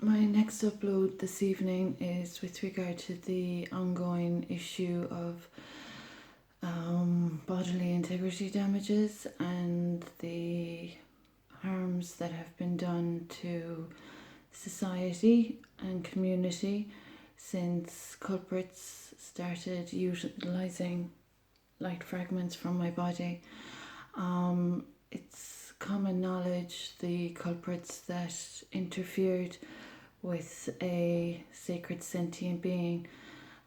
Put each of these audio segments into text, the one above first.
My next upload this evening is with regard to the ongoing issue of bodily integrity damages and the harms that have been done to society and community since culprits started utilising light fragments from my body. It's common knowledge the culprits that interfered with a sacred sentient being.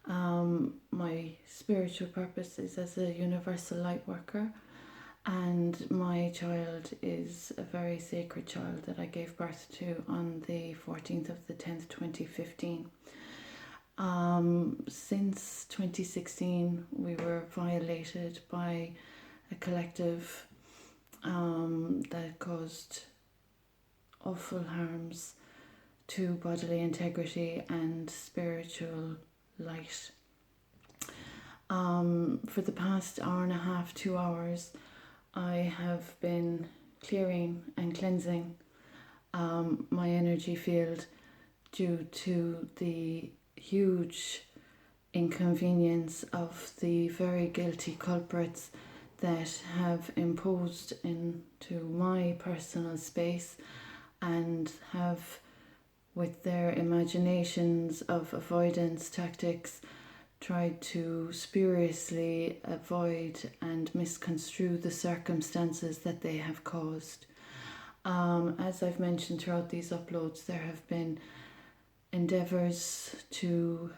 My spiritual purpose is as a universal light worker, and my child is a very sacred child that I gave birth to on the 14th of the 10th, 2015. Since 2016, we were violated by a collective that caused awful harms to bodily integrity and spiritual light. For the past hour and a half, 2 hours, I have been clearing and cleansing my energy field due to the huge inconvenience of the very guilty culprits that have imposed into my personal space and have, with their imaginations of avoidance tactics, tried to spuriously avoid and misconstrue the circumstances that they have caused. As I've mentioned throughout these uploads, there have been endeavours to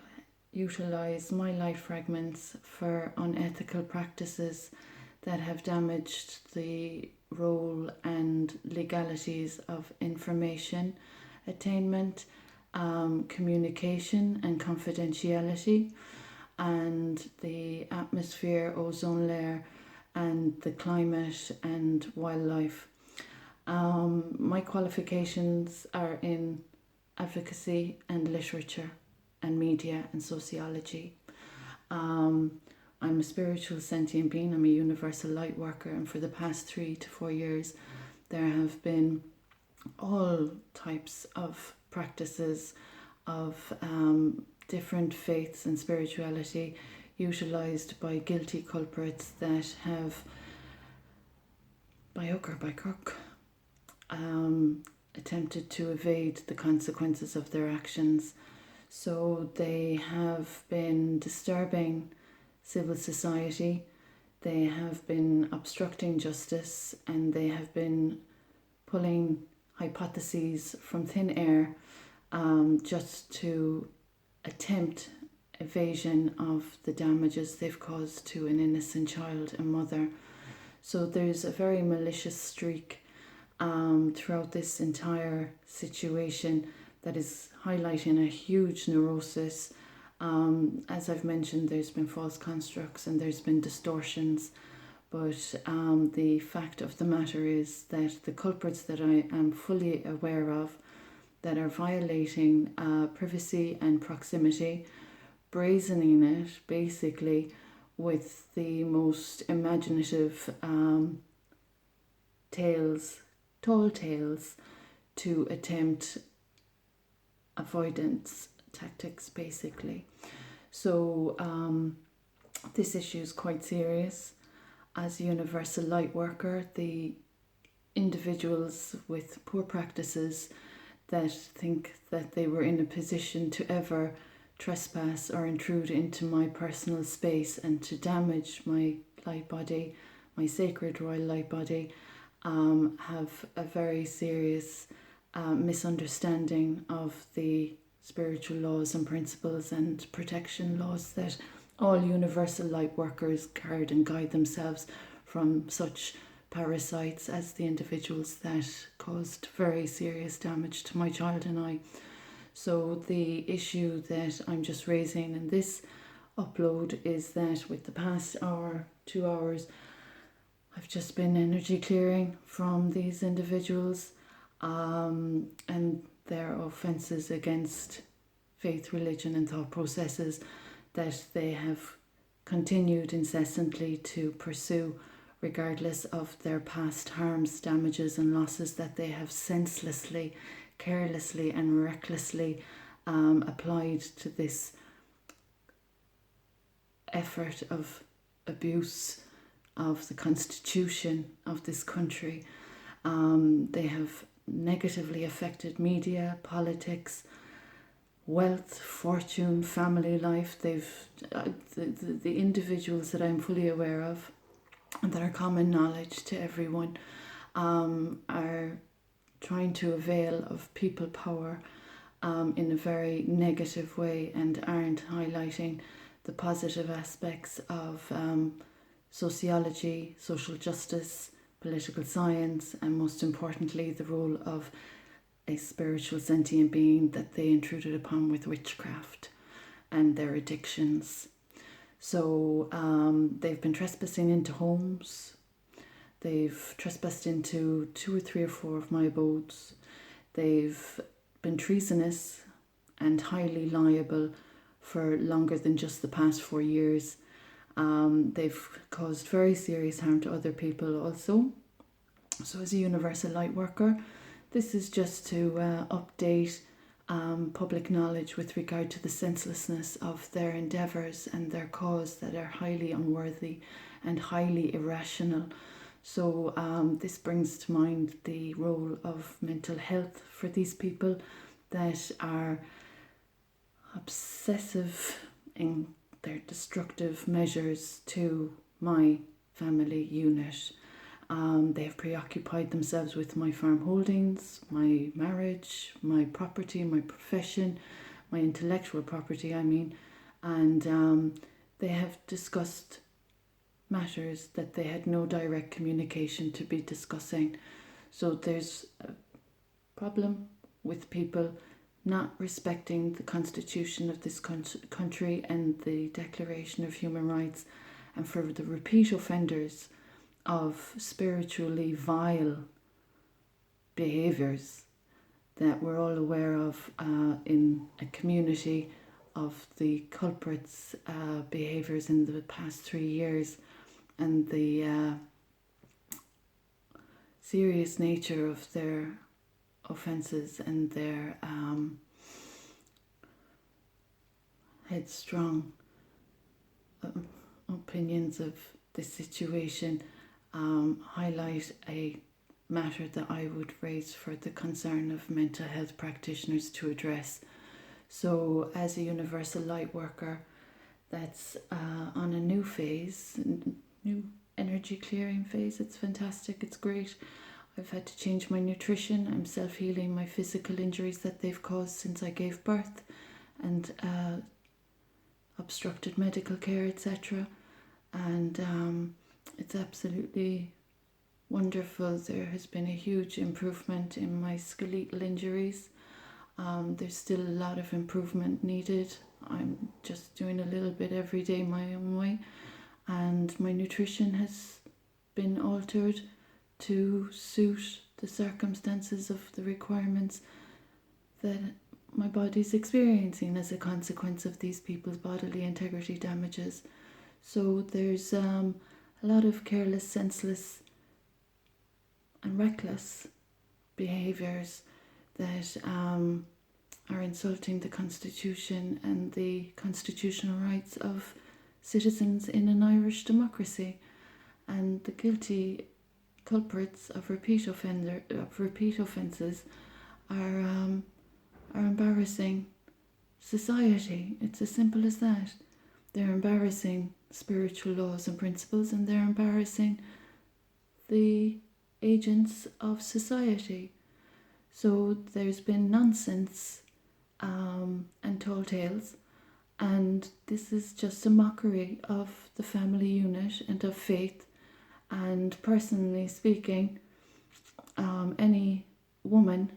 utilise my light fragments for unethical practices that have damaged the role and legalities of information attainment, communication and confidentiality, and the atmosphere, ozone layer, and the climate and wildlife. My qualifications are in advocacy and literature and media and sociology. I'm a spiritual sentient being, I'm a universal light worker, and for the past 3 to 4 years there have been all types of practices of different faiths and spirituality utilised by guilty culprits that have, by hook or by crook, attempted to evade the consequences of their actions. So they have been disturbing civil society, they have been obstructing justice, and they have been pulling hypotheses from thin air just to attempt evasion of the damages they've caused to an innocent child and mother. So there's a very malicious streak throughout this entire situation that is highlighting a huge neurosis. As I've mentioned, there's been false constructs and there's been distortions, but the fact of the matter is that the culprits that I am fully aware of that are violating privacy and proximity, brazening it basically with the most imaginative tall tales to attempt avoidance tactics basically. So this issue is quite serious. As a universal light worker, the individuals with poor practices that think that they were in a position to ever trespass or intrude into my personal space and to damage my light body, my sacred royal light body, have a very serious misunderstanding of the spiritual laws and principles and protection laws that all universal light workers guard and guide themselves from such parasites as the individuals that caused very serious damage to my child and I. So the issue that I'm just raising in this upload is that with the past hour, 2 hours, I've just been energy clearing from these individuals and their offences against faith, religion and thought processes that they have continued incessantly to pursue regardless of their past harms, damages and losses that they have senselessly carelessly and recklessly applied to this effort of abuse of the constitution of this country. They have negatively affected media, politics, wealth, fortune, family life. They've the individuals that I'm fully aware of and that are common knowledge to everyone are trying to avail of people power in a very negative way and aren't highlighting the positive aspects of sociology, social justice, political science, and most importantly the role of a spiritual sentient being that they intruded upon with witchcraft and their addictions. So they've been trespassing into homes. They've trespassed into 2 or 3 or 4 of my abodes. They've been treasonous and highly liable for longer than just the past 4 years. They've caused very serious harm to other people also. So as a universal light worker, this is just to update public knowledge with regard to the senselessness of their endeavours and their cause that are highly unworthy and highly irrational. So this brings to mind the role of mental health for these people that are obsessive in their destructive measures to my family unit. They have preoccupied themselves with my farm holdings, my marriage, my property, my profession, my intellectual property, and they have discussed matters that they had no direct communication to be discussing. So there's a problem with people not respecting the constitution of this country and the Declaration of Human Rights, and for the repeat offenders of spiritually vile behaviours that we're all aware of in a community of the culprits' behaviours in the past 3 years, and the serious nature of their offences and their headstrong opinions of the situation highlight a matter that I would raise for the concern of mental health practitioners to address. So as a universal light worker that's on a new phase, new energy clearing phase, it's fantastic, it's great. I've had to change my nutrition. I'm self-healing my physical injuries that they've caused since I gave birth and obstructed medical care, etc. And it's absolutely wonderful. There has been a huge improvement in my skeletal injuries. There's still a lot of improvement needed. I'm just doing a little bit every day my own way, and my nutrition has been altered to suit the circumstances of the requirements that my body's experiencing as a consequence of these people's bodily integrity damages. So there's a lot of careless, senseless and reckless behaviours that are insulting the Constitution and the constitutional rights of citizens in an Irish democracy. And the guilty culprits of repeat offences are embarrassing society. It's as simple as that. They're embarrassing spiritual laws and principles, and they're embarrassing the agents of society. So there's been nonsense and tall tales, and this is just a mockery of the family unit and of faith. And personally speaking, any woman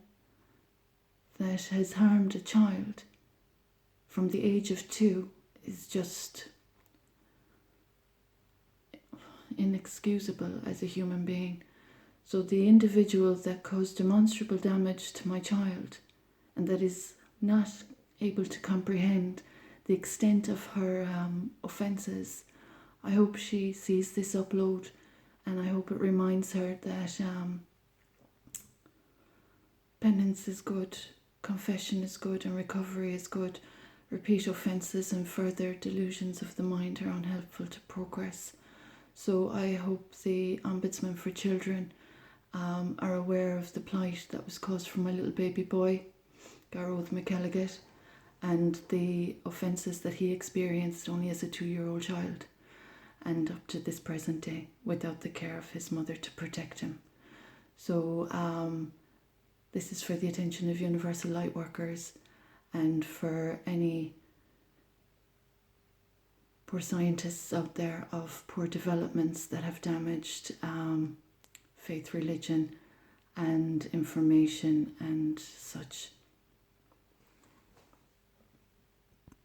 that has harmed a child from the age of 2 is just inexcusable as a human being. So the individual that caused demonstrable damage to my child and that is not able to comprehend the extent of her offences, I hope she sees this upload, and I hope it reminds her that penance is good, confession is good, and recovery is good. Repeat offences and further delusions of the mind are unhelpful to progress. So I hope the Ombudsman for Children are aware of the plight that was caused for my little baby boy, Gareth McElligott, and the offences that he experienced only as a 2-year-old child, and up to this present day, without the care of his mother to protect him. So this is for the attention of universal light workers and for any poor scientists out there of poor developments that have damaged faith, religion and information and such.